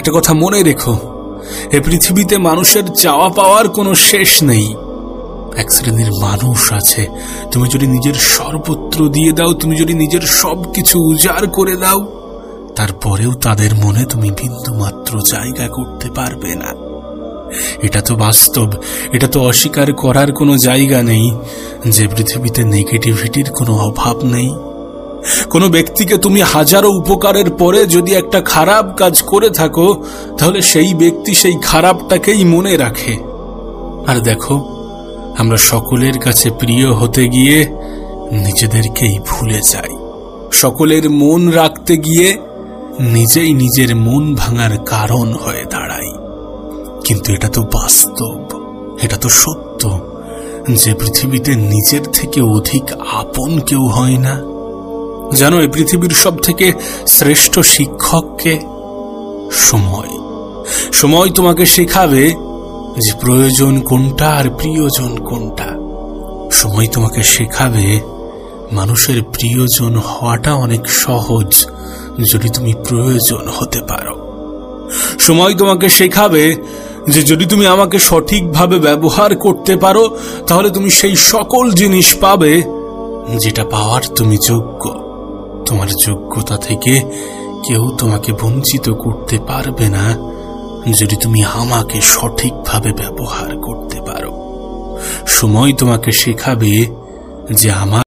একটা কথা মনে রেখো, এ পৃথিবীতে মানুষের চাওয়া পাওয়ার কোনো শেষ নেই। এক শ্রেণীর মানুষ আছে, তুমি যদি নিজের সর্বত্র দিয়ে দাও, তুমি যদি নিজের সবকিছু উজাড় করে দাও, তারপরেও তাদের মনে তুমি বিন্দু মাত্র জায়গা করতে পারবে না। এটা তো বাস্তব, এটা তো অস্বীকার করার কোনো জায়গা নেই যে পৃথিবীতে নেগেটিভিটির কোনো অভাব নেই। কোনো ব্যক্তিকে তুমি হাজারো উপকারের পরে যদি একটা খারাপ কাজ করে থাকো, তাহলে সেই ব্যক্তি সেই খারাপটাকেই মনে রাখে। আর দেখো, আমরা সকলের কাছে প্রিয় হতে গিয়ে নিজেদেরকেই ভুলে যাই। সকলের মন রাখতে গিয়ে নিজেই নিজের মন ভাঙার কারণ হয়ে দাঁড়াই। কিন্তু এটা তো বাস্তব, এটা তো সত্য যে পৃথিবীতে নিজের থেকে অধিক আপন কেউ হয় না। জানো, এই পৃথিবীর সব থেকে শ্রেষ্ঠ শিক্ষককে সময়। সময় তোমাকে শেখাবে যে প্রয়োজন কোনটা আর প্রিয়জন কোনটা। সময় তোমাকে শেখাবে মানুষের প্রিয়জন হওয়াটা অনেক সহজ যদি তুমি প্রয়োজন হতে পারো। সময় তোমাকে শেখাবে যে যদি তুমি আমাকে সঠিকভাবে ব্যবহার করতে পারো, তাহলে তুমি সেই সকল জিনিস পাবে যেটা পাওয়ার তুমি যোগ্য। তোমার যোগ্যতা থেকে কেউ তোমাকে বঞ্চিত করতে পারবে না যদি তুমি আমাকে সঠিকভাবে ব্যবহার করতে পারো। সময় তোমাকে শেখাবে যে আমার